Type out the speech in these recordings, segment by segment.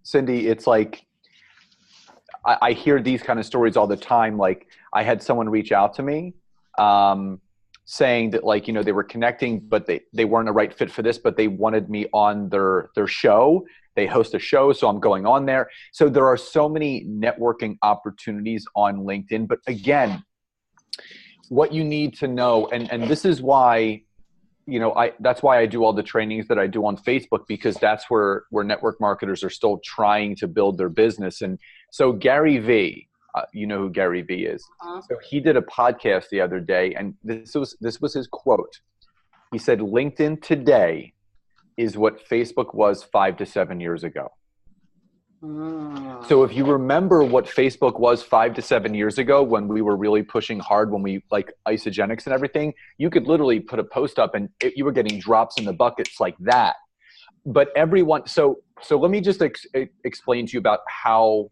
Cindy, it's like, I hear these kind of stories all the time. Like I had someone reach out to me saying that like, they were connecting, but they weren't a right fit for this, but they wanted me on their show. They host a show, so I'm going on there. So there are so many networking opportunities on LinkedIn. But again, what you need to know, and this is why, that's why I do all the trainings that I do on Facebook, because that's where network marketers are still trying to build their business. And so Gary V, you know who Gary V is. So he did a podcast the other day, and this was his quote. He said, LinkedIn today is what Facebook was 5 to 7 years ago. So if you remember what Facebook was 5 to 7 years ago, when we were really pushing hard, when we like isogenics and everything, you could literally put a post up and you were getting drops in the buckets like that. But everyone, so let me just explain to you about how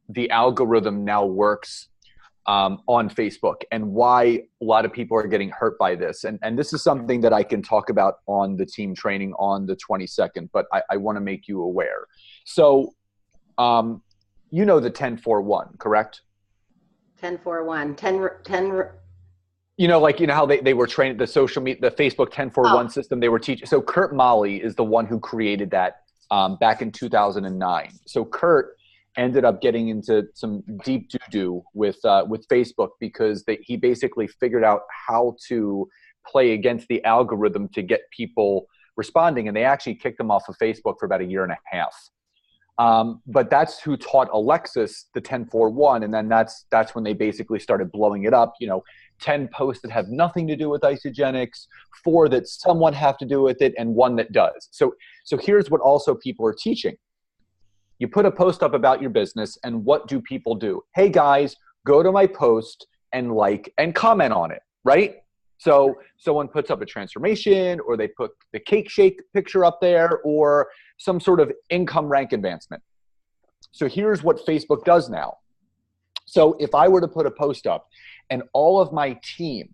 the algorithm now works on Facebook and why a lot of people are getting hurt by this. And this is something that I can talk about on the team training on the 22nd, but I want to make you aware. So, the 10-4-1, correct? 10-4-1, 10. How they were trained the social media, the Facebook 10-4-1 system they were teaching. So Kurt Molly is the one who created that back in 2009. So Kurt ended up getting into some deep doo-doo with Facebook because he basically figured out how to play against the algorithm to get people responding, and they actually kicked him off of Facebook for about a year and a half. But that's who taught Alexis the 10-4-1, and then that's when they basically started blowing it up. 10 posts that have nothing to do with isogenics, 4 that somewhat have to do with it, and 1 that does. So here's what also people are teaching. You put a post up about your business, and what do people do? Hey guys, go to my post and like and comment on it, right? So someone puts up a transformation, or they put the cake shake picture up there, or some sort of income rank advancement. So here's what Facebook does now. So if I were to put a post up and all of my team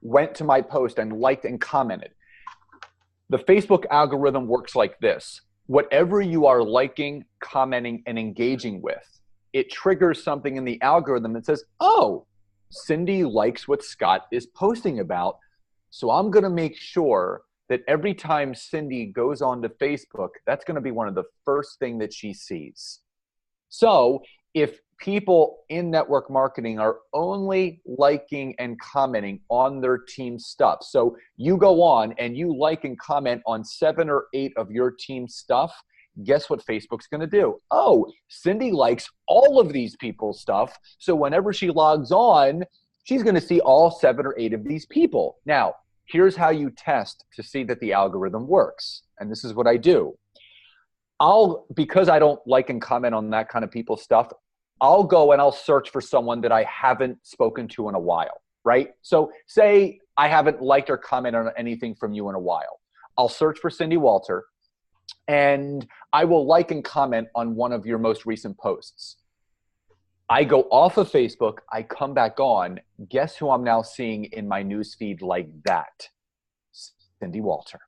went to my post and liked and commented, the Facebook algorithm works like this. Whatever you are liking, commenting, and engaging with, it triggers something in the algorithm that says, oh, Cindy likes what Scott is posting about. So I'm going to make sure that every time Cindy goes onto Facebook, that's going to be one of the first thing that she sees. So if people in network marketing are only liking and commenting on their team stuff, so you go on and you like and comment on 7 or 8 of your team stuff, guess what Facebook's going to do? Oh, Cindy likes all of these people's stuff. So whenever she logs on, she's going to see all 7 or 8 of these people. Now, here's how you test to see that the algorithm works. And this is what I do. Because I don't like and comment on that kind of people's stuff, I'll go and I'll search for someone that I haven't spoken to in a while, right? So say I haven't liked or commented on anything from you in a while. I'll search for Cindy Walter, and I will like and comment on one of your most recent posts. I go off of Facebook, I come back on, guess who I'm now seeing in my newsfeed like that? Cindy Walter.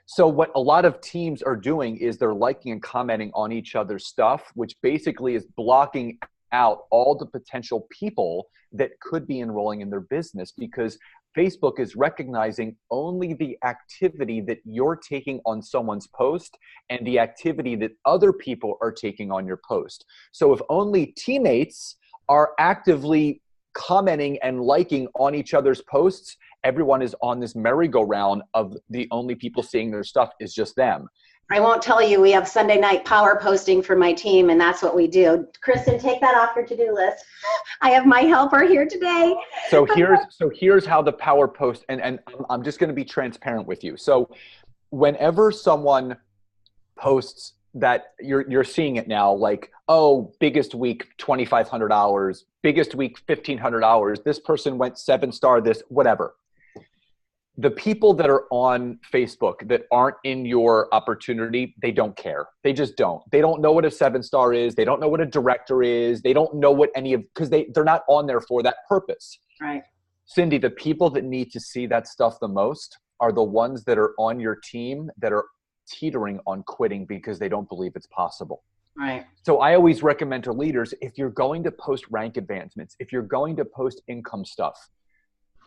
So what a lot of teams are doing is they're liking and commenting on each other's stuff, which basically is blocking out all the potential people that could be enrolling in their business, because Facebook is recognizing only the activity that you're taking on someone's post and the activity that other people are taking on your post. So if only teammates are actively commenting and liking on each other's posts, everyone is on this merry-go-round of the only people seeing their stuff is just them. I won't tell you, we have Sunday night power posting for my team, and that's what we do. Kristen, take that off your to-do list. I have my helper here today. So here's how the power post, and I'm just going to be transparent with you. So whenever someone posts that, you're seeing it now, like, oh, biggest week, 2,500 hours, biggest week, 1,500 hours, this person went 7-star, this, whatever. The people that are on Facebook that aren't in your opportunity, they don't care. They just don't. They don't know what a 7-star is. They don't know what a director is. They don't know what any of, because they're not on there for that purpose. Right. Cindy, the people that need to see that stuff the most are the ones that are on your team that are teetering on quitting because they don't believe it's possible. Right. So I always recommend to leaders, if you're going to post rank advancements, if you're going to post income stuff,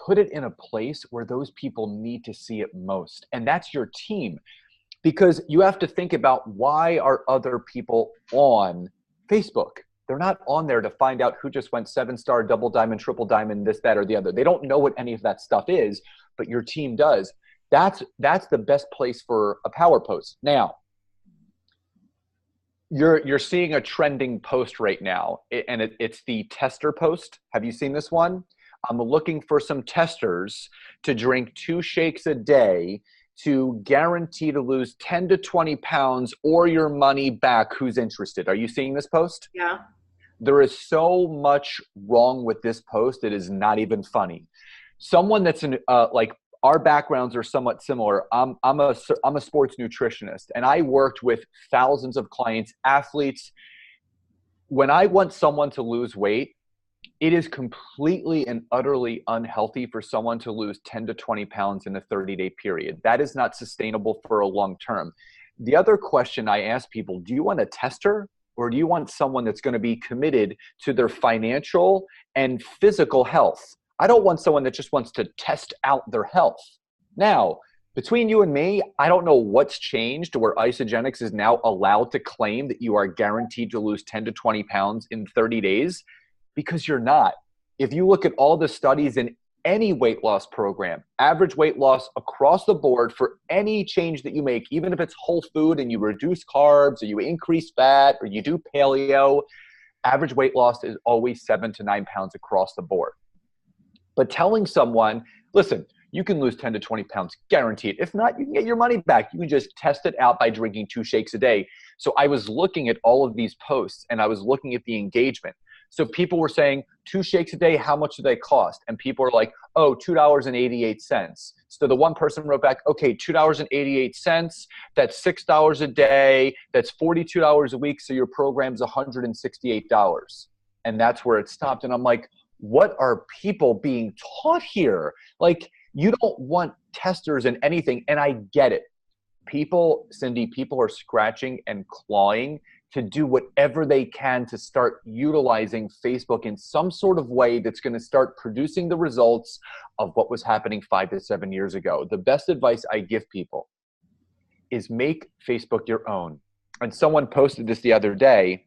put it in a place where those people need to see it most. And that's your team. Because you have to think about, why are other people on Facebook? They're not on there to find out who just went 7-star, double diamond, triple diamond, this, that, or the other. They don't know what any of that stuff is, but your team does. That's the best place for a power post. Now, you're seeing a trending post right now, and it's the tester post. Have you seen this one? I'm looking for some testers to drink 2 shakes a day to guarantee to lose 10 to 20 pounds or your money back. Who's interested? Are you seeing this post? Yeah. There is so much wrong with this post. It is not even funny. Someone that's like, our backgrounds are somewhat similar. I'm a sports nutritionist, and I worked with thousands of clients, athletes. When I want someone to lose weight, it is completely and utterly unhealthy for someone to lose 10 to 20 pounds in a 30-day period. That is not sustainable for a long term. The other question I ask people, do you want a tester, or do you want someone that's going to be committed to their financial and physical health? I don't want someone that just wants to test out their health. Now, between you and me, I don't know what's changed where Isagenix is now allowed to claim that you are guaranteed to lose 10 to 20 pounds in 30 days, because you're not. If you look at all the studies in any weight loss program, average weight loss across the board for any change that you make, even if it's whole food and you reduce carbs or you increase fat or you do paleo, average weight loss is always 7 to 9 pounds across the board. But telling someone, listen, you can lose 10 to 20 pounds, guaranteed. If not, you can get your money back. You can just test it out by drinking 2 shakes a day. So I was looking at all of these posts, and I was looking at the engagement. So people were saying, 2 shakes a day, how much do they cost? And people are like, oh, $2.88. So the one person wrote back, okay, $2.88, that's $6 a day, that's $42 a week, so your program's $168. And that's where it stopped. And I'm like, what are people being taught here? Like, you don't want testers in anything, and I get it. People, Cindy, people are scratching and clawing to do whatever they can to start utilizing Facebook in some sort of way that's going to start producing the results of what was happening 5 to 7 years ago. The best advice I give people is make Facebook your own. And someone posted this the other day.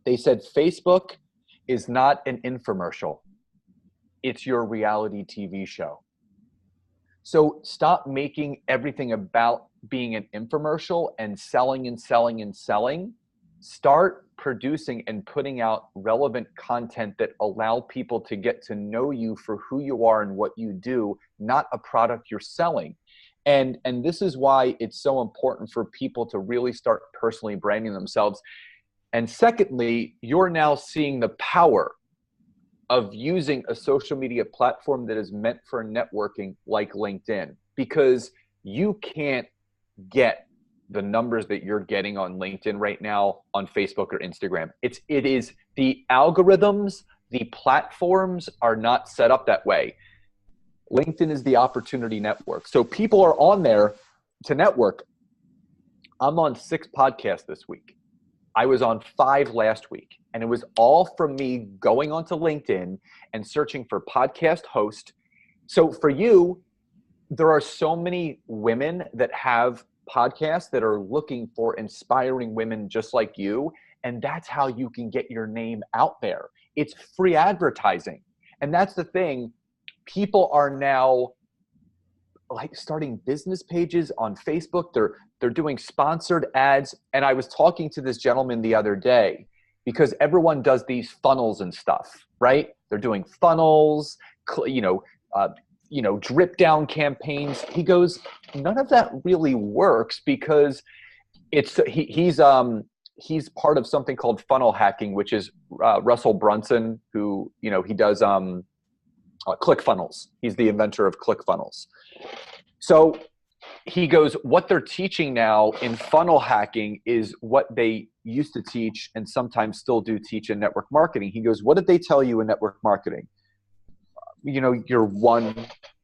They said, Facebook is not an infomercial. It's your reality TV show. So stop making everything about being an infomercial and selling and selling and selling. Start producing and putting out relevant content that allow people to get to know you for who you are and what you do, not a product you're selling. And this is why it's so important for people to really start personally branding themselves. And secondly, you're now seeing the power of using a social media platform that is meant for networking like LinkedIn, because you can't get the numbers that you're getting on LinkedIn right now on Facebook or Instagram. It is the algorithms, the platforms are not set up that way. LinkedIn is the opportunity network. So people are on there to network. I'm on 6 podcasts this week. I was on 5 last week, and it was all from me going onto LinkedIn and searching for podcast host. So for you, there are so many women that have podcasts that are looking for inspiring women just like you, and that's how you can get your name out there. It's free advertising. And that's the thing. People are now like starting business pages on Facebook. They're doing sponsored ads. And I was talking to this gentleman the other day, because everyone does these funnels and stuff, right? They're doing funnels, drip down campaigns. He goes, none of that really works, because he's part of something called funnel hacking, which is Russell Brunson, who, he does ClickFunnels. He's the inventor of ClickFunnels. So he goes, what they're teaching now in funnel hacking is what they used to teach and sometimes still do teach in network marketing. He goes, what did they tell you in network marketing? You're one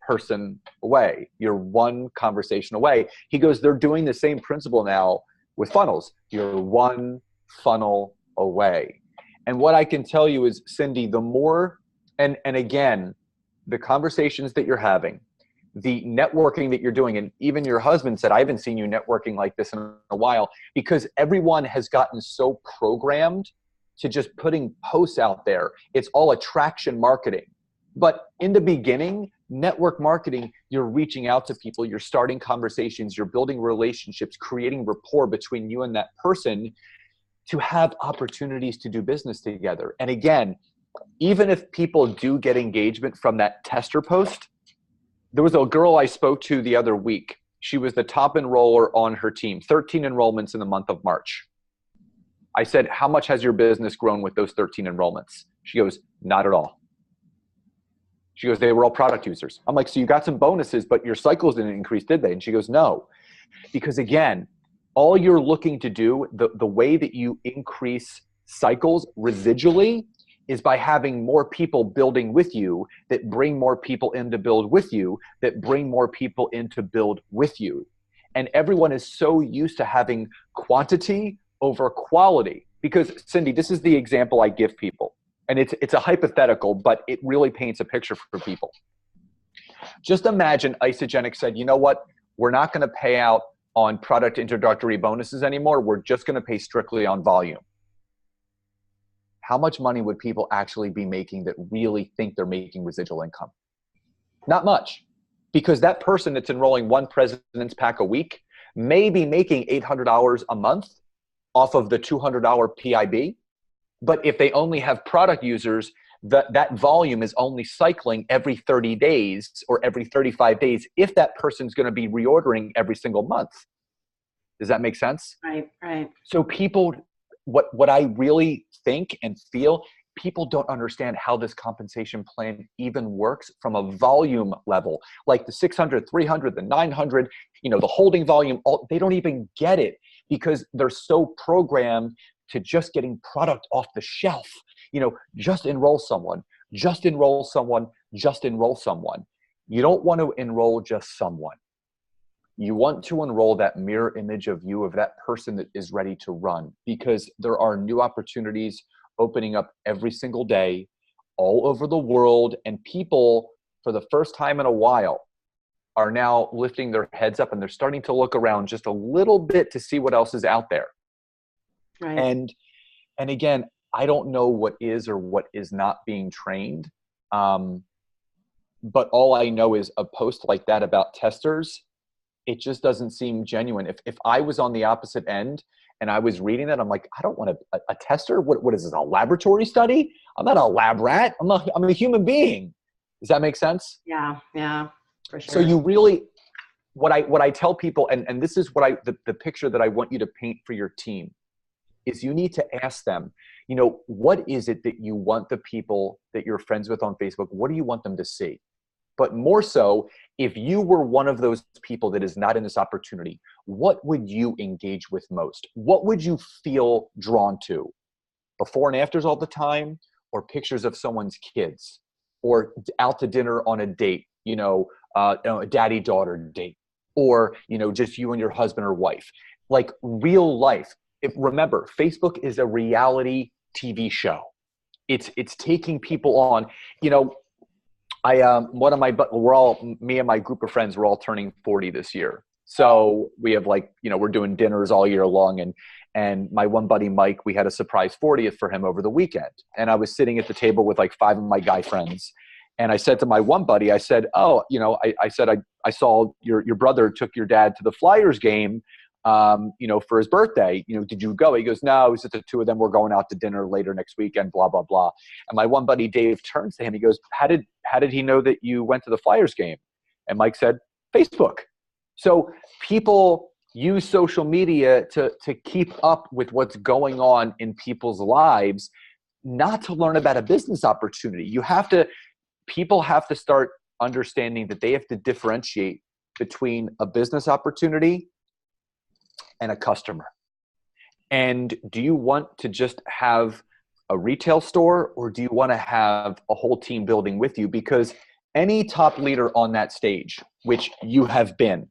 person away. You're one conversation away. He goes, they're doing the same principle now with funnels. You're one funnel away. And what I can tell you is, Cindy, the more, and again, the conversations that you're having, the networking that you're doing, and even your husband said, I haven't seen you networking like this in a while, because everyone has gotten so programmed to just putting posts out there. It's all attraction marketing. But in the beginning, network marketing, you're reaching out to people, you're starting conversations, you're building relationships, creating rapport between you and that person to have opportunities to do business together. And again, even if people do get engagement from that tester post, there was a girl I spoke to the other week. She was the top enroller on her team, 13 enrollments in the month of March. I said, how much has your business grown with those 13 enrollments? She goes, not at all. She goes, they were all product users. I'm like, so you got some bonuses, but your cycles didn't increase, did they? And she goes, no. Because again, all you're looking to do, the way that you increase cycles residually is by having more people building with you that bring more people in to build with you, that bring more people in to build with you. And everyone is so used to having quantity over quality. Because Cindy, this is the example I give people. And it's a hypothetical, but it really paints a picture for people. Just imagine Isogenic said, you know what? We're not going to pay out on product introductory bonuses anymore. We're just going to pay strictly on volume. How much money would people actually be making that really think they're making residual income? Not much, because that person that's enrolling one President's Pack a week may be making $800 a month off of the $200 PIB. But if they only have product users, that volume is only cycling every 30 days or every 35 days if that person's going to be reordering every single month. Does that make sense? Right, right. So people, what I really think and feel, people don't understand how this compensation plan even works from a volume level. Like the 600, 300, the 900, the holding volume, they don't even get it because they're so programmed to just getting product off the shelf. Just enroll someone, just enroll someone, just enroll someone. You don't want to enroll just someone. You want to enroll that mirror image of you, of that person that is ready to run, because there are new opportunities opening up every single day all over the world. And people, for the first time in a while, are now lifting their heads up and they're starting to look around just a little bit to see what else is out there. Right. And again, I don't know what is or what is not being trained. But all I know is a post like that about testers, it just doesn't seem genuine. If I was on the opposite end and I was reading that, I'm like, I don't want a tester. What is this, a laboratory study? I'm not a lab rat. I'm a human being. Does that make sense? Yeah, for sure. So you really, what I tell people, and this is what the picture that I want you to paint for your team, is you need to ask them, what is it that you want the people that you're friends with on Facebook, what do you want them to see? But more so, if you were one of those people that is not in this opportunity, what would you engage with most? What would you feel drawn to? Before and afters all the time, or pictures of someone's kids, or out to dinner on a date, a daddy-daughter date, or, just you and your husband or wife, like real life. Remember, Facebook is a reality TV show. It's taking people on, me and my group of friends, we're all turning 40 this year. So we have we're doing dinners all year long. And my one buddy, Mike, we had a surprise 40th for him over the weekend. And I was sitting at the table with 5 of my guy friends. And I said to my one buddy, I said, I saw your brother took your dad to the Flyers game, for his birthday. Did you go? He goes, no, it was just the two of them. We're going out to dinner later next weekend, blah, blah, blah. And my one buddy, Dave, turns to him. He goes, how did he know that you went to the Flyers game? And Mike said, Facebook. So people use social media to keep up with what's going on in people's lives, not to learn about a business opportunity. People have to start understanding that they have to differentiate between a business opportunity and a customer. And do you want to just have a retail store, or do you want to have a whole team building with you? Because any top leader on that stage, which you have been,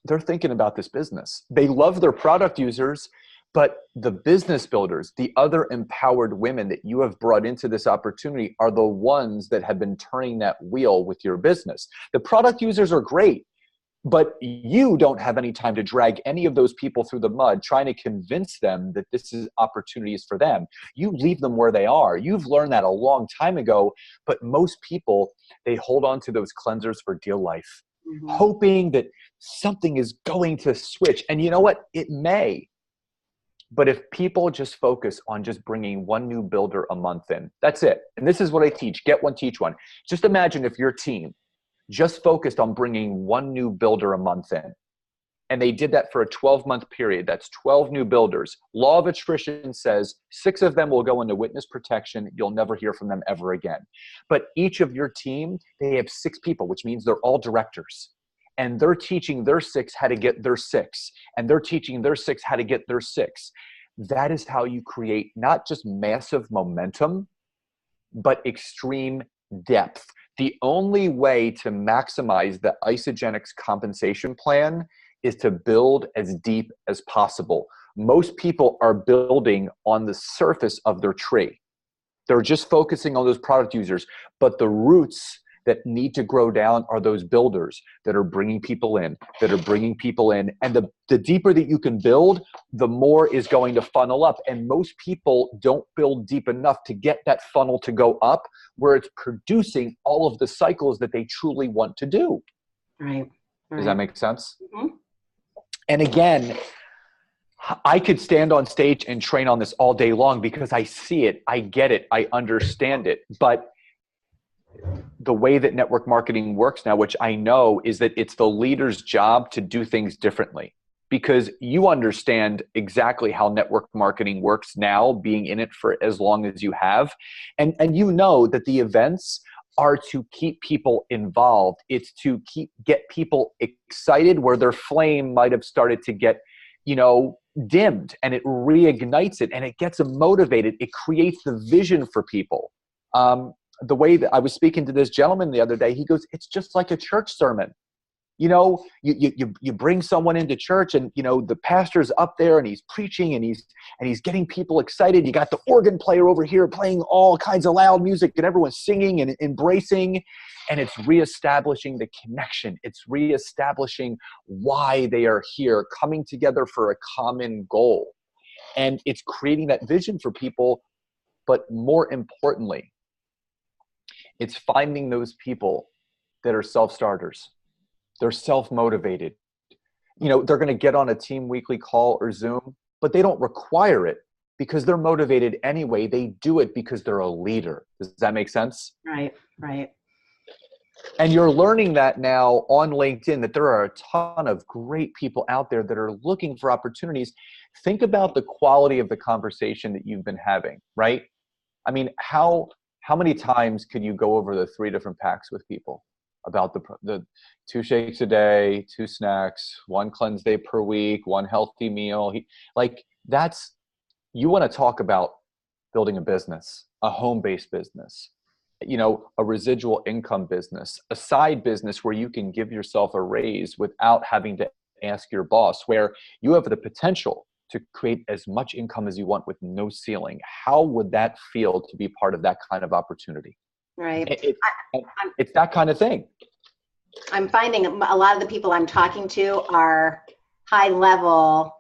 they're thinking about this business. They love their product users, But the business builders, the other empowered women that you have brought into this opportunity are the ones that have been turning that wheel with your business. The product users are great, but you don't have any time to drag any of those people through the mud trying to convince them that this is opportunities for them. You leave them where they are. You've learned that a long time ago, but most people, they hold on to those cleansers for dear life, hoping that something is going to switch. And you know what? It may. But if people just focus on just bringing one new builder a month in, that's it. And this is what I teach. Get one, teach one. Just imagine if your team just focused on bringing one new builder a month in, and they did that for a 12-month period. That's 12 new builders. Law of attrition says 6 of them will go into witness protection. You'll never hear from them ever again. But each of your team, they have 6 people, which means they're all directors. And they're teaching their 6 how to get their 6. And they're teaching their 6 how to get their 6. That is how you create not just massive momentum, but extreme depth. The only way to maximize the Isogenics compensation plan is to build as deep as possible. Most people are building on the surface of their tree. They're just focusing on those product users, but the roots that need to grow down are those builders that are bringing people in, And the deeper that you can build, the more is going to funnel up. And most people don't build deep enough to get that funnel to go up where it's producing all of the cycles that they truly want to do. Right. Does that make sense? And again, I could stand on stage and train on this all day long because I see it, I get it, I understand it. But the way that network marketing works now, which I know, is that it's the leader's job to do things differently, because you understand exactly how network marketing works now, being in it for as long as you have. And you know that the events are to keep people involved. It's to get people excited where their flame might have started to get, dimmed, and it reignites it and it gets them motivated. It creates the vision for people. The way that I was speaking to this gentleman the other day, he goes, it's just like a church sermon. You bring someone into church and, the pastor's up there and he's preaching and he's getting people excited. You got the organ player over here playing all kinds of loud music and everyone's singing and embracing, and it's reestablishing the connection. It's reestablishing why they are here, coming together for a common goal. And it's creating that vision for people. But more importantly, it's finding those people that are self-starters. They're self-motivated. They're going to get on a team weekly call or Zoom, but they don't require it because they're motivated anyway. They do it because they're a leader. Does that make sense? Right. And you're learning that now on LinkedIn, that there are a ton of great people out there that are looking for opportunities. Think about the quality of the conversation that you've been having, right? I mean, how many times could you go over the 3 different packs with people about the 2 shakes a day, 2 snacks, 1 cleanse day per week, 1 healthy meal? You want to talk about building a business, a home-based business, a residual income business, a side business where you can give yourself a raise without having to ask your boss, where you have the potential to create as much income as you want with no ceiling. How would that feel to be part of that kind of opportunity? Right. It's that kind of thing. I'm finding a lot of the people I'm talking to are high-level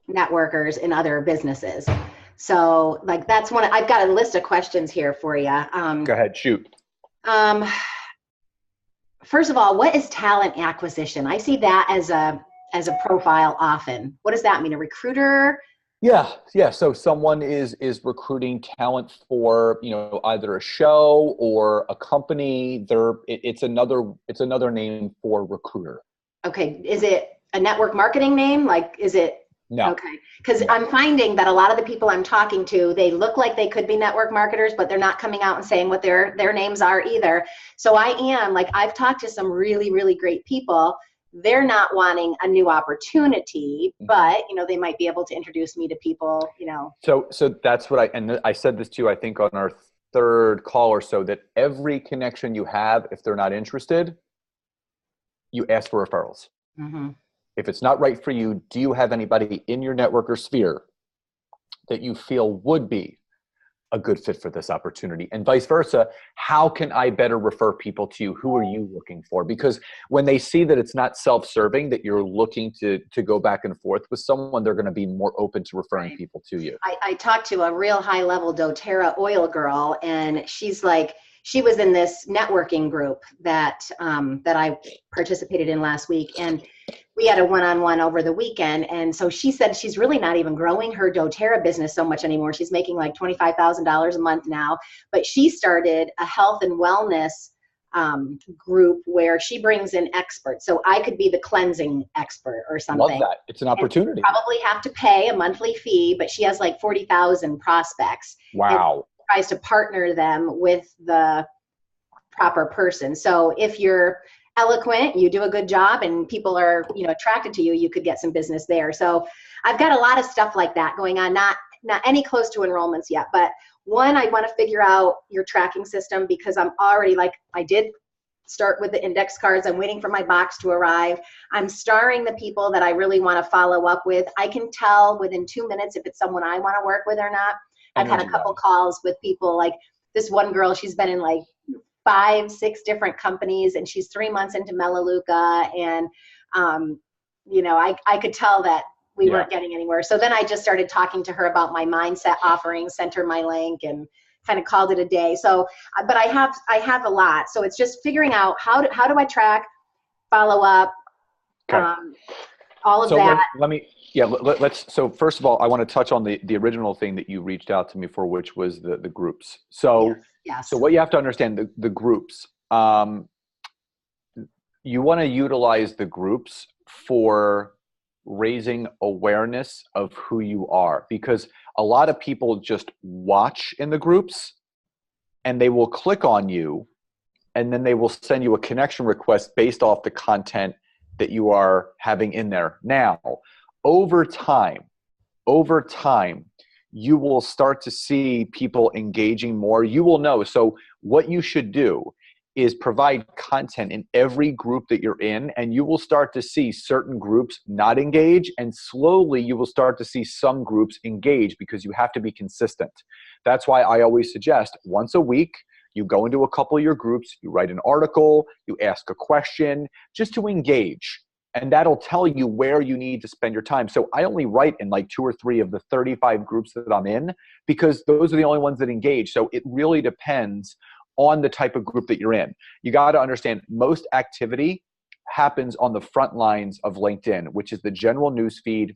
networkers in other businesses. So that's one. I've got a list of questions here for you. Go ahead, shoot. First of all, what is talent acquisition? I see that as a profile often. What does that mean? A recruiter? Yeah. So someone is recruiting talent for, either a show or a company. It's another name for recruiter. Okay. Is it a network marketing name? Is it? No. Okay. Because I'm finding that a lot of the people I'm talking to, they look like they could be network marketers, but they're not coming out and saying what their names are either. So I've talked to some really, really great people. They're not wanting a new opportunity, but they might be able to introduce me to people, So that's what I said this to you, I think on our 3rd call or so, that every connection you have, if they're not interested, you ask for referrals. If it's not right for you, do you have anybody in your network or sphere that you feel would be a good fit for this opportunity? And vice versa, how can I better refer people to you? Who are you looking for? Because when they see that it's not self-serving, that you're looking to go back and forth with someone, they're going to be more open to referring people to you. I talked to a real high level doTERRA oil girl, and she's like, she was in this networking group that that I participated in last week, and we had a one-on-one over the weekend. And so she said she's really not even growing her doTERRA business so much anymore. She's making like $25,000 a month now, but she started a health and wellness group where she brings in experts. So I could be the cleansing expert or something. Love that. It's an opportunity. Probably have to pay a monthly fee, but she has like 40,000 prospects. Wow. And tries to partner them with the proper person. So if you're eloquent, you do a good job, and people are, you know, attracted to you, you could get some business there. So I've got a lot of stuff like that going on, not any close to enrollments yet, but one, I want to figure out your tracking system, because I'm already, like, I did start with the index cards. I'm waiting for my box to arrive. I'm starring the people that I really want to follow up with. I can tell within 2 minutes if it's someone I want to work with or not. I've had a couple calls with people, like this one girl, she's been in like 5, 6 different companies, and she's 3 months into Melaleuca, and you know, I could tell that we weren't getting anywhere. So then I just started talking to her about my mindset offering, sent her my link, and kind of called it a day. So, but I have a lot. So it's just figuring out how do I track, follow up, all of that. Let's, so first of all, I want to touch on the original thing that you reached out to me for, which was the groups. So, yes. So what you have to understand, the groups, you want to utilize the groups for raising awareness of who you are, because a lot of people just watch in the groups and they will click on you, and then they will send you a connection request based off the content that you are having in there. Now, over time, you will start to see people engaging more. You will know. So what you should do is provide content in every group that you're in, and you will start to see certain groups not engage, and slowly you will start to see some groups engage, because you have to be consistent. That's why I always suggest once a week, you go into a couple of your groups, you write an article, you ask a question, just to engage. And that'll tell you where you need to spend your time. So I only write in like 2 or 3 of the 35 groups that I'm in, because those are the only ones that engage. So it really depends on the type of group that you're in. You got to understand, most activity happens on the front lines of LinkedIn, which is the general news feed,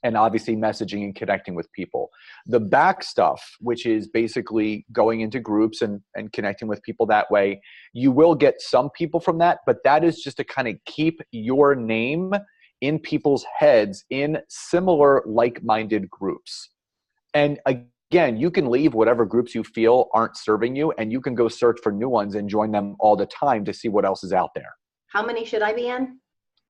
and obviously messaging and connecting with people. The back stuff, which is basically going into groups and connecting with people that way, you will get some people from that, but that is just to kind of keep your name in people's heads in similar like-minded groups. And again, you can leave whatever groups you feel aren't serving you, and you can go search for new ones and join them all the time to see what else is out there. How many should I be in?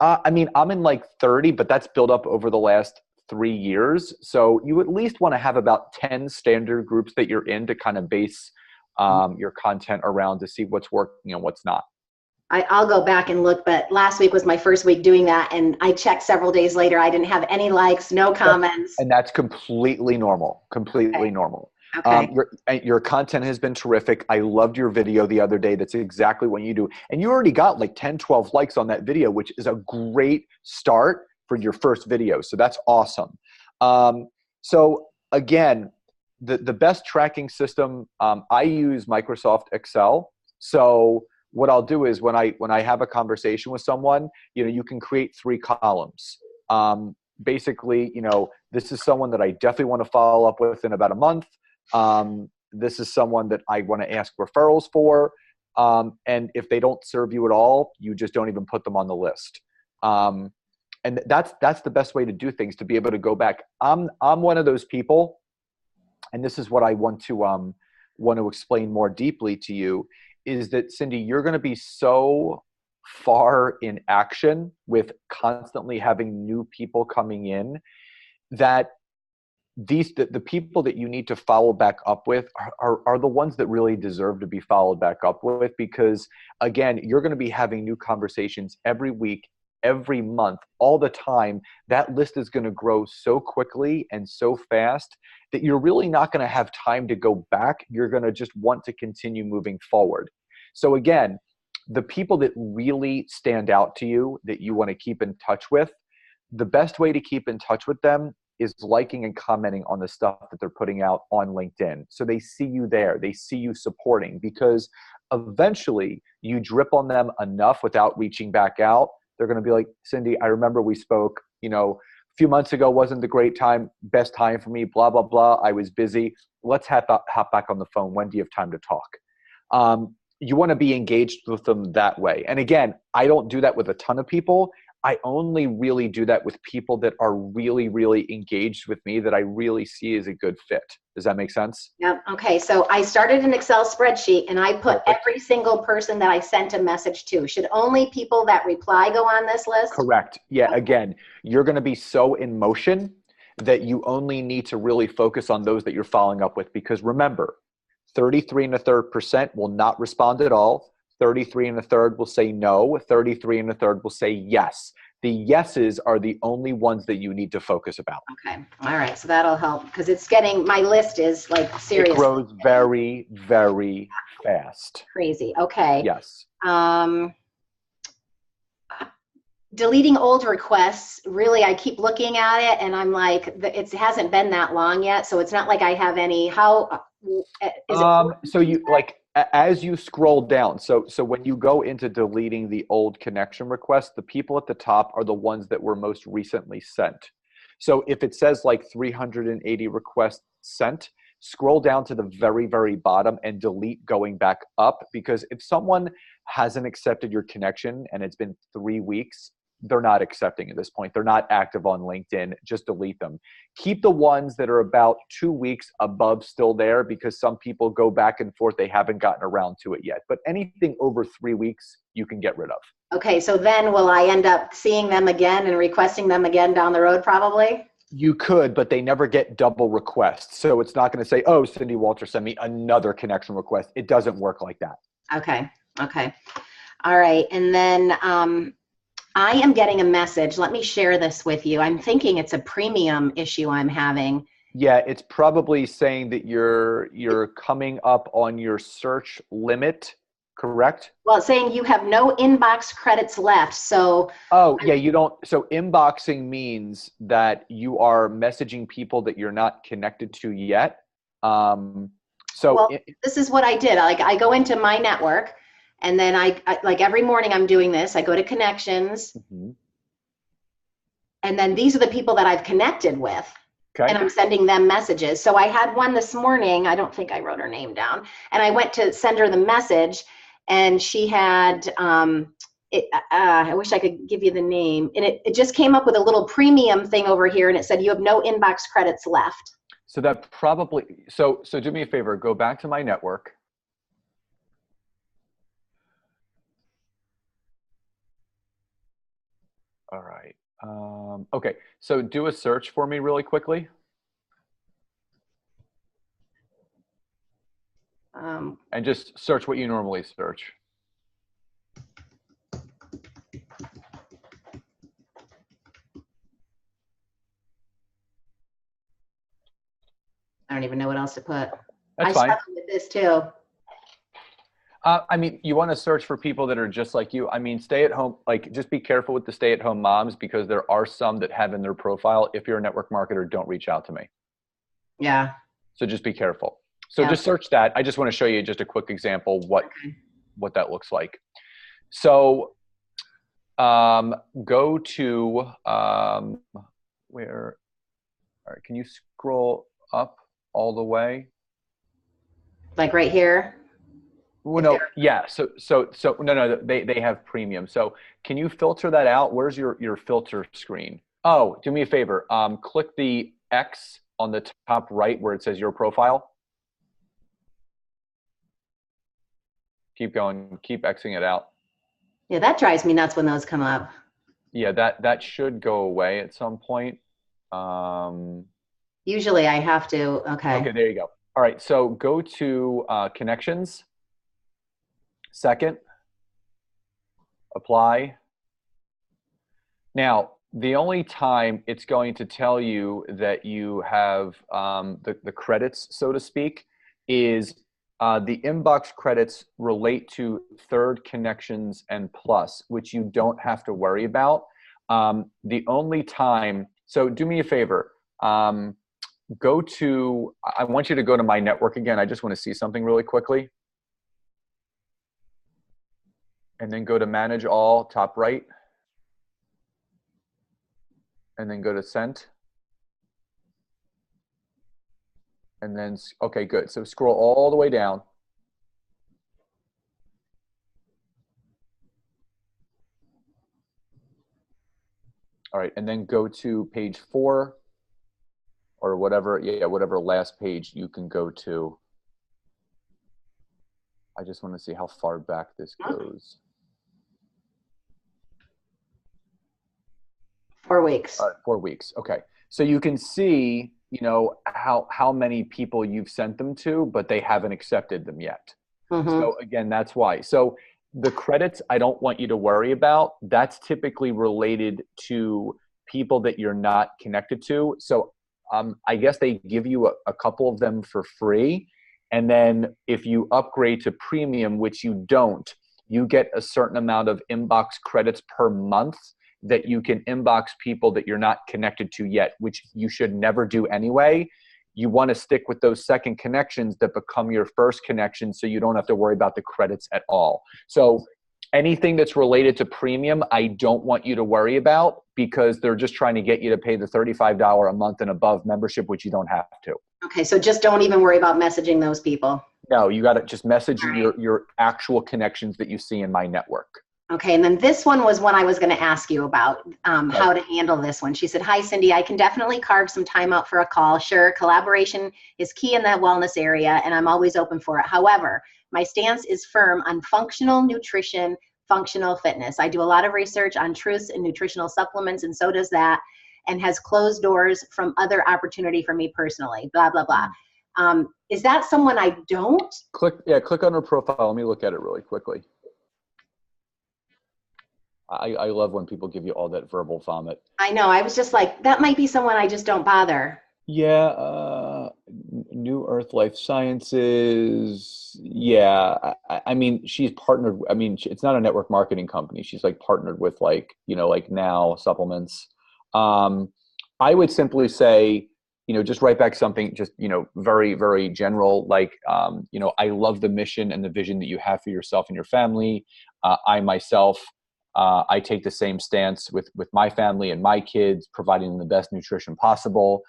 I mean, I'm in like 30, but that's built up over the last 3 years. So you at least want to have about 10 standard groups that you're in to kind of base your content around, to see what's working and what's not. I'll go back and look, but last week was my first week doing that, and I checked several days later. I didn't have any likes, no comments. And that's completely normal, completely normal. Okay. Your content has been terrific. I loved your video the other day. That's exactly what you do. And you already got like 10, 12 likes on that video, which is a great start for your first video. So that's awesome. So again, the best tracking system, I use Microsoft Excel. So what I'll do is when I have a conversation with someone, you can create 3 columns. Basically, this is someone that I definitely want to follow up with in about a month. This is someone that I want to ask referrals for. And if they don't serve you at all, you just don't even put them on the list. And that's the best way to do things, to be able to go back. I'm one of those people, and this is what I want to explain more deeply to you, is that, Cindy, you're going to be so far in action with constantly having new people coming in, that the people that you need to follow back up with are the ones that really deserve to be followed back up with, because again, you're going to be having new conversations every week, every month, all the time, that list is going to grow so quickly and so fast that you're really not going to have time to go back. You're going to just want to continue moving forward. So again, the people that really stand out to you that you want to keep in touch with, the best way to keep in touch with them is liking and commenting on the stuff that they're putting out on LinkedIn. So they see you there, they see you supporting, because eventually you drip on them enough without reaching back out. They're going to be like, Cindy, I remember we spoke, a few months ago wasn't the best time for me, blah, blah, blah. I was busy. Let's hop back on the phone. When do you have time to talk? You want to be engaged with them that way. And again, I don't do that with a ton of people. I only really do that with people that are really, really engaged with me, that I really see as a good fit. Does that make sense? Yeah. Okay. So I started an Excel spreadsheet and I put every single person that I sent a message to. Should only people that reply go on this list? Correct. Yeah. Again, you're going to be so in motion that you only need to really focus on those that you're following up with, because remember, 33.33% will not respond at all. 33.33% will say no. 33.33% will say yes. The yeses are the only ones that you need to focus about. Okay. All right. So that'll help, because it's getting, my list is like serious. It grows very, very fast. Crazy. Okay. Yes. Deleting old requests, really, I keep looking at it and I'm like, it hasn't been that long yet. So it's not like I have any, how is it? So you as you scroll down, so when you go into deleting the old connection requests, the people at the top are the ones that were most recently sent. So if it says like 380 requests sent, scroll down to the very, very bottom and delete going back up, because if someone hasn't accepted your connection and it's been 3 weeks, they're not accepting at this point. They're not active on LinkedIn. Just delete them. Keep the ones that are about 2 weeks above still there, because some people go back and forth. They haven't gotten around to it yet. But anything over 3 weeks, you can get rid of. Okay, so then will I end up seeing them again and requesting them again down the road probably? You could, but they never get double requests. So it's not going to say, oh, Cindy Walter sent me another connection request. It doesn't work like that. Okay. Okay. All right. And then I am getting a message. Let me share this with you. I'm thinking it's a premium issue I'm having. Yeah, it's probably saying that you're coming up on your search limit, correct? Well, it's saying you have no inbox credits left. So yeah, you don't. So inboxing means that you are messaging people that you're not connected to yet. This is what I did. I go into my network, and then I like every morning I'm doing this. I go to connections, and then these are the people that I've connected with. Okay. And I'm sending them messages. So I had one this morning. I don't think I wrote her name down. And I went to send her the message, and she had, I wish I could give you the name. And it just came up with a little premium thing over here, and it said you have no inbox credits left. So that probably, so do me a favor, go back to my network. All right. Okay, so do a search for me really quickly. And just search what you normally search. I don't even know what else to put. That's fine. I struggle with this too. I mean, you want to search for people that are just like you. I mean, stay at home, like just be careful with the stay at home moms, because there are some that have in their profile, if you're a network marketer, don't reach out to me. Yeah. So just be careful. So just search that. I just want to show you just a quick example what that looks like. So go to where, all right, can you scroll up all the way? Like right here? Well, no, yeah. So no, they have premium. So can you filter that out? Where's your filter screen? Oh, do me a favor. Click the X on the top right where it says your profile. Keep going. Keep Xing it out. Yeah, that drives me nuts when those come up. Yeah, that should go away at some point. Usually I have to. Okay. Okay, there you go. All right, so go to connections. Second, apply. Now, the only time it's going to tell you that you have the credits, so to speak, is the inbox credits relate to third connections and plus, which you don't have to worry about. The only time, so do me a favor, I want you to go to my network again. I just want to see something really quickly. And then go to manage all, top right. And then go to sent. And then, okay, good. So scroll all the way down. All right, and then go to page 4 or whatever, whatever last page you can go to. I just want to see how far back this goes. 4 weeks. 4 weeks. Okay. So you can see, how many people you've sent them to, but they haven't accepted them yet. So again, that's why. So the credits, I don't want you to worry about. That's typically related to people that you're not connected to. So I guess they give you a couple of them for free. And then if you upgrade to premium, which you don't, you get a certain amount of inbox credits per month that you can inbox people that you're not connected to yet, which you should never do anyway. You want to stick with those second connections that become your first connection, so you don't have to worry about the credits at all. So anything that's related to premium, I don't want you to worry about, because they're just trying to get you to pay the $35 a month and above membership, which you don't have to. Okay, so just don't even worry about messaging those people. No, you got to just message your actual connections that you see in my network. Okay, and then this one was one I was going to ask you about, how to handle this one. She said, "Hi, Cindy, I can definitely carve some time out for a call. Sure, collaboration is key in that wellness area, and I'm always open for it. However, my stance is firm on functional nutrition, functional fitness. I do a lot of research on truths and nutritional supplements, and so does that, and has closed doors from other opportunity for me personally, blah, blah, blah." Is that someone I don't? Click on her profile. Let me look at it really quickly. I love when people give you all that verbal vomit. I know. I was just like, that might be someone I just don't bother. Yeah. New Earth Life Sciences. Yeah. I mean, she's partnered. I mean, it's not a network marketing company. She's like partnered with like Now Supplements. I would simply say, just write back something just, very, very general. Like, I love the mission and the vision that you have for yourself and your family. I myself, I take the same stance with my family and my kids, providing them the best nutrition possible.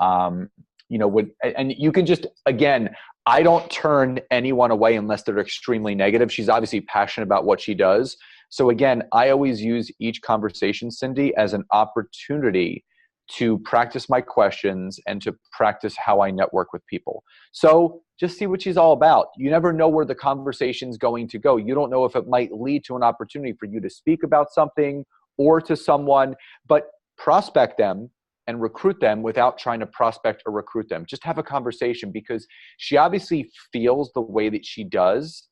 And you can just, again, I don't turn anyone away unless they're extremely negative. She's obviously passionate about what she does. So again, I always use each conversation, Cindy, as an opportunity to practice my questions and to practice how I network with people. So just see what she's all about. You never know where the conversation's going to go. You don't know if it might lead to an opportunity for you to speak about something or to someone, but prospect them and recruit them without trying to prospect or recruit them. Just have a conversation, because she obviously feels the way that she does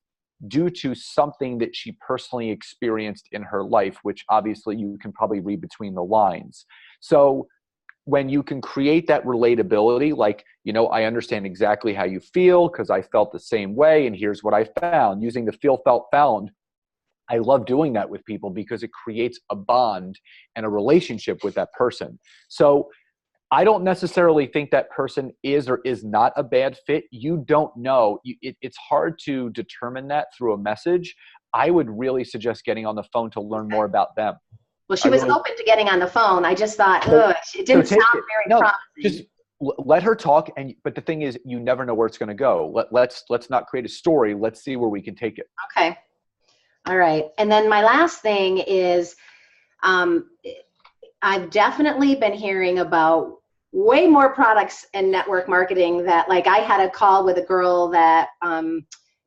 due to something that she personally experienced in her life, which obviously you can probably read between the lines. So when you can create that relatability, like, I understand exactly how you feel because I felt the same way, and here's what I found. Using the feel, felt, found, I love doing that with people because it creates a bond and a relationship with that person. So I don't necessarily think that person is or is not a bad fit. You don't know. It's hard to determine that through a message. I would really suggest getting on the phone to learn more about them. Well, she was open to getting on the phone. I just thought, it didn't sound very promising. Just let her talk. But the thing is, you never know where it's going to go. Let's not create a story. Let's see where we can take it. Okay. All right. And then my last thing is, I've definitely been hearing about way more products and network marketing that, like, I had a call with a girl that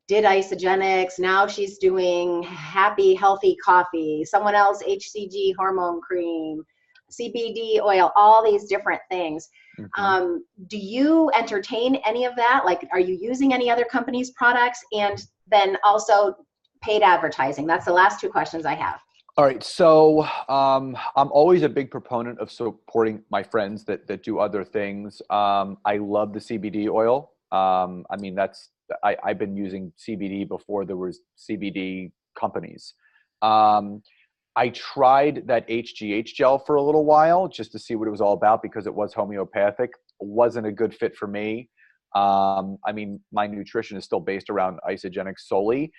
did Isogenics. Now she's doing Happy Healthy Coffee. Someone else, HCG hormone cream, CBD oil, all these different things. Mm-hmm. Do you entertain any of that? Like, are you using any other companies' products? And then also paid advertising. That's the last two questions I have. All right. So I'm always a big proponent of supporting my friends that do other things. I love the CBD oil. I mean, I've been using CBD before there was CBD companies. Um, I tried that HGH gel for a little while just to see what it was all about because it was homeopathic. Wasn't a good fit for me. I mean, my nutrition is still based around isogenics solely.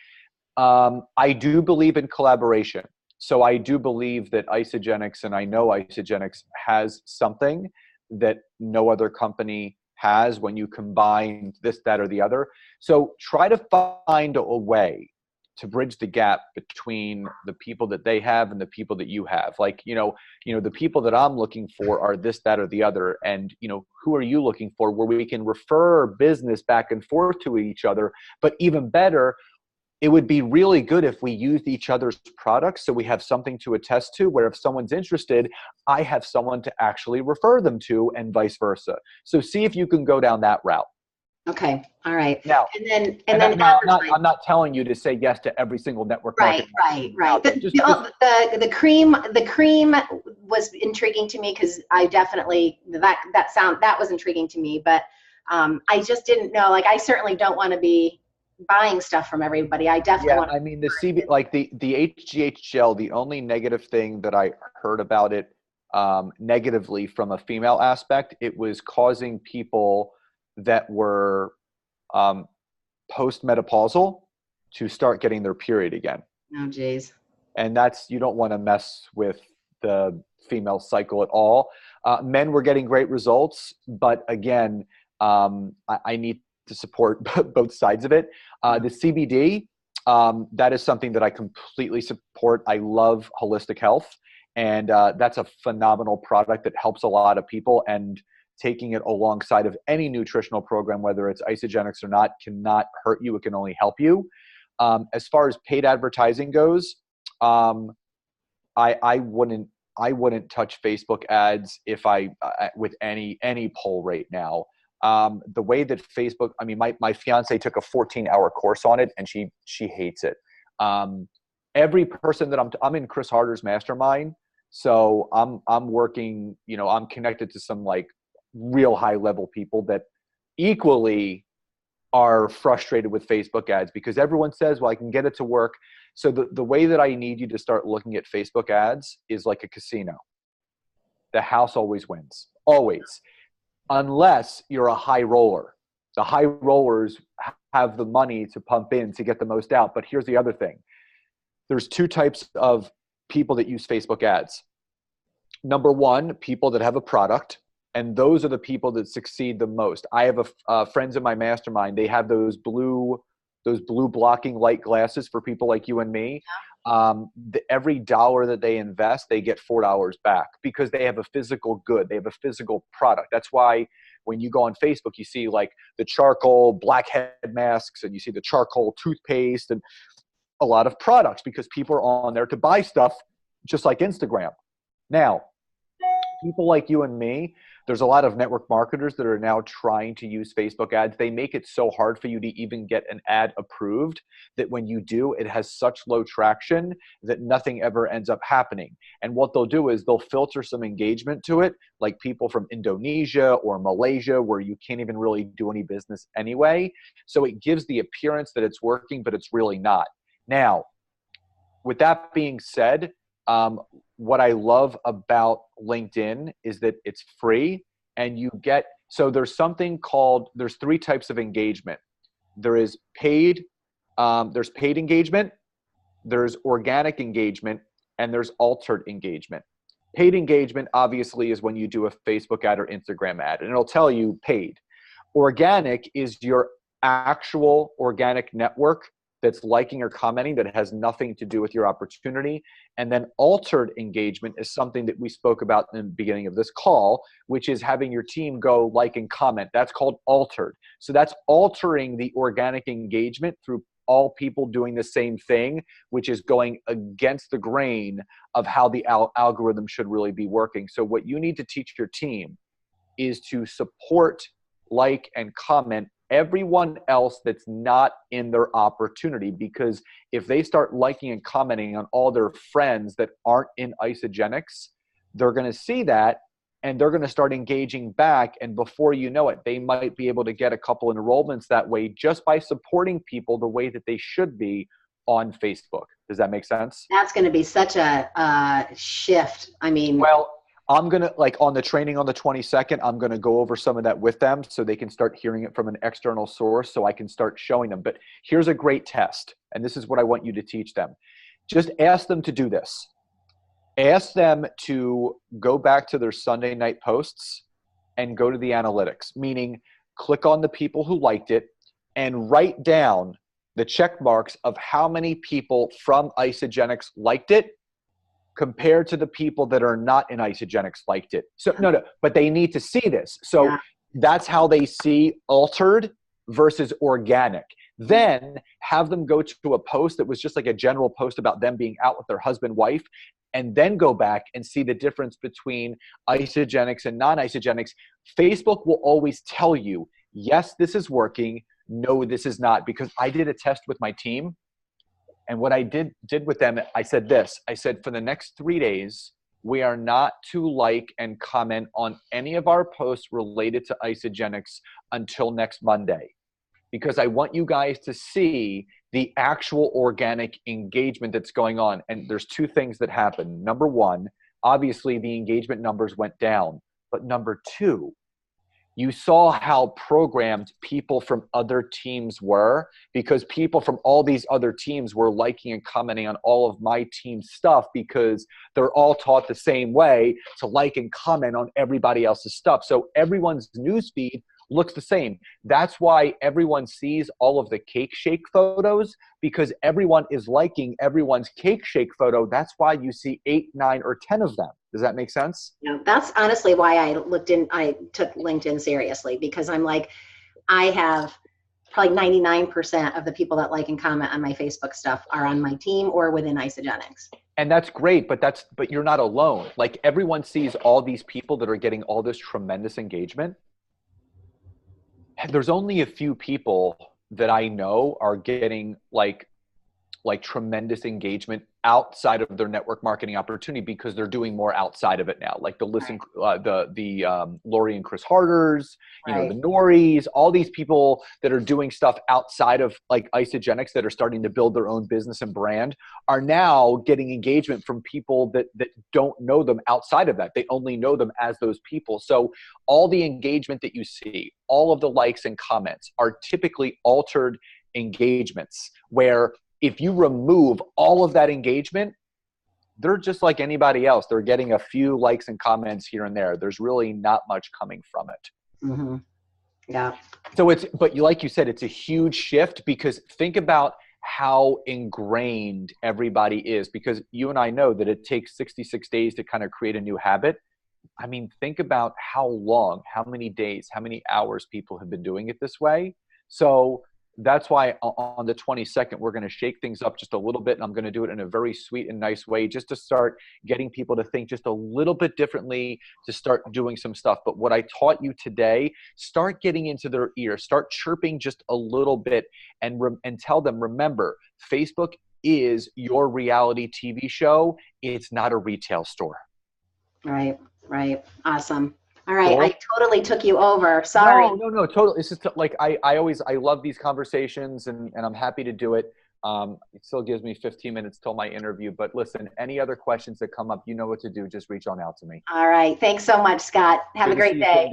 I do believe in collaboration. So I do believe that Isogenics, and I know Isogenics has something that no other company has when you combine this, that, or the other. So try to find a way to bridge the gap between the people that they have and the people that you have. Like, the people that I'm looking for are this, that, or the other. And, who are you looking for where we can refer business back and forth to each other, but even better, it would be really good if we used each other's products so we have something to attest to where if someone's interested, I have someone to actually refer them to and vice versa. So see if you can go down that route. Okay. All right. Now, and then now I'm not telling you to say yes to every single network marketing. Right. The cream was intriguing to me because I definitely, that was intriguing to me, but I just didn't know, like, I certainly don't want to be buying stuff from everybody. I definitely want to. I mean, the HGH gel, the only negative thing that I heard about it negatively from a female aspect, it was causing people that were postmenopausal to start getting their period again. Oh, geez. And you don't want to mess with the female cycle at all. Men were getting great results, but again, I need to support both sides of it. The CBD, that is something that I completely support. I love holistic health, and that's a phenomenal product that helps a lot of people. And taking it alongside of any nutritional program, whether it's Isogenics or not, cannot hurt you. It can only help you. As far as paid advertising goes, I wouldn't touch Facebook ads if with any poll right now. The way that Facebook, I mean, my fiance took a 14-hour course on it and she hates it. Every person that I'm in Chris Harder's mastermind. So I'm working, I'm connected to some like real high level people that equally are frustrated with Facebook ads because everyone says, well, I can get it to work. So the way that I need you to start looking at Facebook ads is like a casino. The house always wins, always. Unless you're a high roller. The high rollers have the money to pump in to get the most out. But here's the other thing. There's two types of people that use Facebook ads. Number one, people that have a product, and those are the people that succeed the most. I have friends in my mastermind. They have those blue blocking light glasses for people like you and me. Every dollar that they invest, they get $4 back because they have a physical good. They have a physical product. That's why when you go on Facebook, you see like the charcoal blackhead masks and you see the charcoal toothpaste and a lot of products because people are on there to buy stuff just like Instagram. Now, people like you and me, there's a lot of network marketers that are now trying to use Facebook ads. They make it so hard for you to even get an ad approved that when you do, it has such low traction that nothing ever ends up happening. And what they'll do is they'll filter some engagement to it, like people from Indonesia or Malaysia, where you can't even really do any business anyway. So it gives the appearance that it's working, but it's really not. Now, with that being said, what I love about LinkedIn is that it's free and there's there's three types of engagement. There's paid engagement, there's organic engagement, and there's altered engagement. Paid engagement obviously is when you do a Facebook ad or Instagram ad and it'll tell you paid. Organic is your actual organic network that's liking or commenting that has nothing to do with your opportunity. And then altered engagement is something that we spoke about in the beginning of this call, which is having your team go like and comment. That's called altered. So that's altering the organic engagement through all people doing the same thing, which is going against the grain of how the algorithm should really be working. So what you need to teach your team is to support, like, and comment everyone else that's not in their opportunity, because if they start liking and commenting on all their friends that aren't in Isagenix, they're going to see that and they're going to start engaging back. And before you know it, they might be able to get a couple enrollments that way just by supporting people the way that they should be on Facebook. Does that make sense? That's going to be such a shift. I mean, well, I'm going to, like, on the training on the 22nd, I'm going to go over some of that with them so they can start hearing it from an external source so I can start showing them. But here's a great test, and this is what I want you to teach them. Just ask them to do this. Ask them to go back to their Sunday night posts and go to the analytics, meaning click on the people who liked it and write down the check marks of how many people from Isagenix liked it compared to the people that are not in Isagenix liked it. So no, but they need to see this. So that's how they see altered versus organic. Then have them go to a post that was just like a general post about them being out with their husband, wife, and then go back and see the difference between Isagenix and non-Isagenix. Facebook will always tell you, yes, this is working. No, this is not, because I did a test with my team. And what I did with them, I said this. I said, for the next 3 days, we are not to like and comment on any of our posts related to Isagenix until next Monday, because I want you guys to see the actual organic engagement that's going on. And there's two things that happen. Number one, obviously the engagement numbers went down. But number two, you saw how programmed people from other teams were, because people from all these other teams were liking and commenting on all of my team's stuff because they're all taught the same way to like and comment on everybody else's stuff. So everyone's newsfeed looks the same. That's why everyone sees all of the cake shake photos, because everyone is liking everyone's cake shake photo. That's why you see 8, 9, or 10 of them. Does that make sense? No, that's honestly why I took LinkedIn seriously, because I'm like, I have probably 99% of the people that like and comment on my Facebook stuff are on my team or within Isagenix. And that's great, but you're not alone. Like, everyone sees all these people that are getting all this tremendous engagement. There's only a few people that I know are getting like tremendous engagement outside of their network marketing opportunity, because they're doing more outside of it now. Like the Lori and Chris Harders, you know, the Noris, all these people that are doing stuff outside of like Isagenix that are starting to build their own business and brand are now getting engagement from people that don't know them outside of that. They only know them as those people. So all the engagement that you see, all of the likes and comments are typically altered engagements, where if you remove all of that engagement, they're just like anybody else. They're getting a few likes and comments here and there. There's really not much coming from it. Mm-hmm. Yeah. So but like you said, it's a huge shift, because think about how ingrained everybody is, because you and I know that it takes 66 days to kind of create a new habit. I mean, think about how long, how many days, how many hours people have been doing it this way. So that's why on the 22nd, we're going to shake things up just a little bit. And I'm going to do it in a very sweet and nice way, just to start getting people to think just a little bit differently, to start doing some stuff. But what I taught you today, start getting into their ear, start chirping just a little bit, and tell them, remember, Facebook is your reality TV show. It's not a retail store. Right. Awesome. All right, Cool. I totally took you over. Sorry. No, totally. It's just like I love these conversations, and I'm happy to do it. It still gives me 15 minutes till my interview. But listen, any other questions that come up, you know what to do. Just reach on out to me. All right. Thanks so much, Scott. Have a great day.